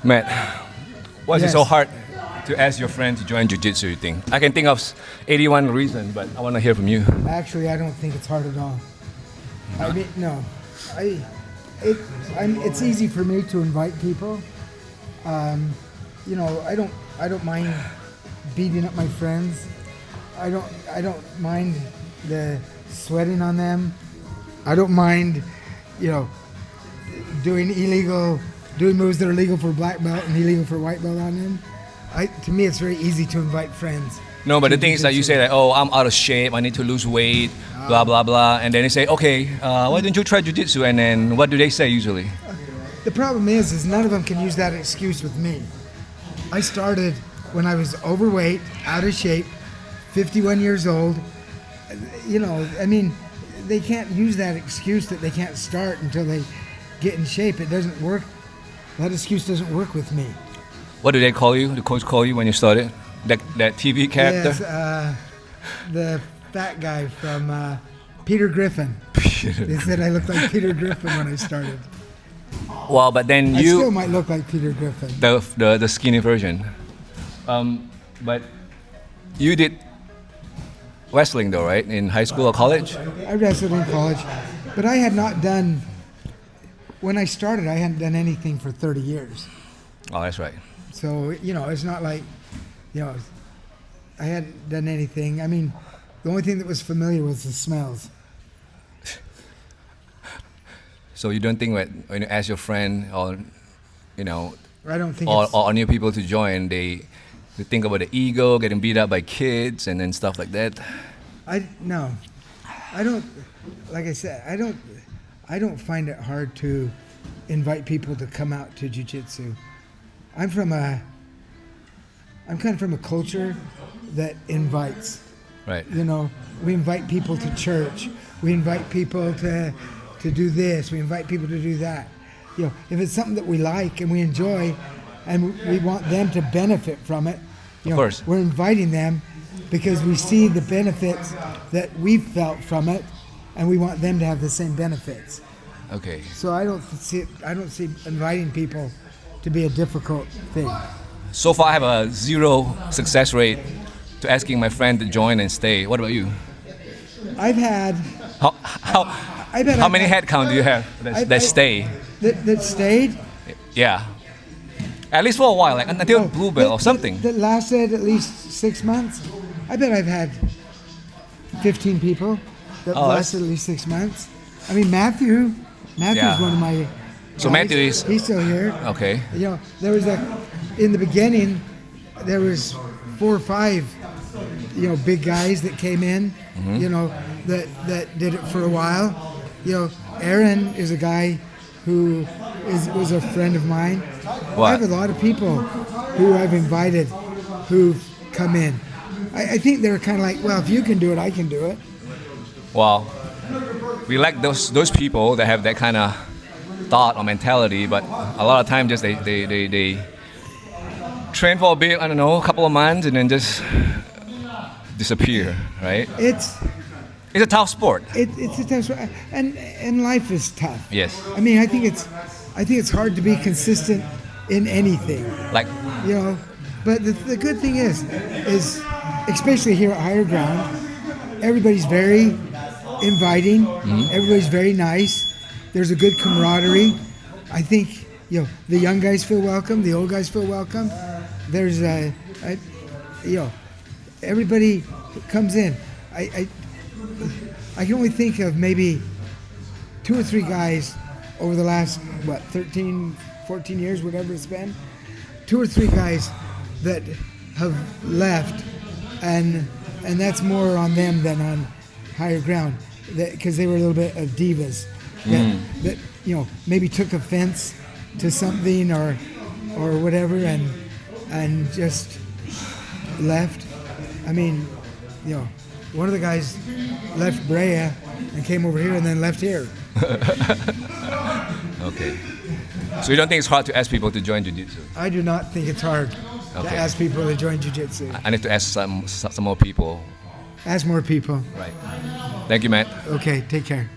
Matt, why is it Yes. so hard to ask your friend to join Jiu-Jitsu, you think? I can think of 81 reasons, but I want to hear from you. Actually, I don't think it's hard at all. I mean, no. It's easy for me to invite people. I don't mind beating up my friends. I don't mind the sweating on them. I don't mind, doing moves that are legal for black belt and illegal for white belt on them. To me, it's very easy to invite friends. No, but the thing is that you say that, oh, I'm out of shape, I need to lose weight, blah, blah, blah. And then they say, okay, why don't you try Jiu-Jitsu? And then what do they say usually? The problem is none of them can use that excuse with me. I started when I was overweight, out of shape, 51 years old. They can't use that excuse that they can't start until they get in shape. It doesn't work. That excuse doesn't work with me. What do they call you? The coach call you when you started? That TV character? Yes, the fat guy from Peter Griffin. They said I looked like Peter Griffin when I started. Well, but then I you... still might look like Peter Griffin. The skinny version. But you did wrestling though, right? In high school or college? I wrestled in college, but I had not done... When I started, I hadn't done anything for 30 years. Oh, that's right. So, it's not like, I hadn't done anything. I mean, the only thing that was familiar was the smells. So you don't think when you ask your friend or, I don't think or new people to join, they think about the ego, getting beat up by kids and then stuff like that? No. I don't, like I said, I don't find it hard to invite people to come out to Jiu-Jitsu. I'm kind of from a culture that invites. Right. We invite people to church. We invite people to do this. We invite people to do that. If it's something that we like and we enjoy and we want them to benefit from it, of course. We're inviting them because we see the benefits that we've felt from it and we want them to have the same benefits. Okay. So I don't see inviting people to be a difficult thing. So far, I have a 0 success rate to asking my friend to join and stay. What about you? I've had... How many head count do you have that stay? That stayed? Yeah. At least for a while, like until blue belt or something. That lasted at least 6 months. I bet I've had 15 people that lasted at least 6 months. I mean, Matthew's one of my... So Matthew is... He's still here. Okay. There was in the beginning, there was 4 or 5, big guys that came in, that did it for a while. Aaron is a guy who was a friend of mine. What? I have a lot of people who I've invited who've come in. I think they're kind of like, well, if you can do it, I can do it. Well, we like those people that have that kind of thought or mentality, but a lot of times just they train for a bit, I don't know, a couple of months and then just disappear, right? It's a tough sport. It's a tough sport, and life is tough. Yes. I mean, I think it's hard to be consistent in anything. But the good thing is especially here at Higher Ground, everybody's very inviting. Mm-hmm. Everybody's very nice. There's a good camaraderie. I think the young guys feel welcome. The old guys feel welcome. There's everybody comes in. I can only think of maybe 2 or 3 guys over the last 13, 14 years, whatever it's been. 2 or 3 guys that have left, and that's more on them than on Higher Ground, because they were a little bit of divas that maybe took offense to something or whatever and just left. I mean, one of the guys left Brea and came over here and then left here. Okay. So you don't think it's hard to ask people to join Jiu-Jitsu? I do not think it's hard to ask people to join Jiu-Jitsu. I need to ask some more people. Ask more people. Right. Thank you, Matt. Okay, take care.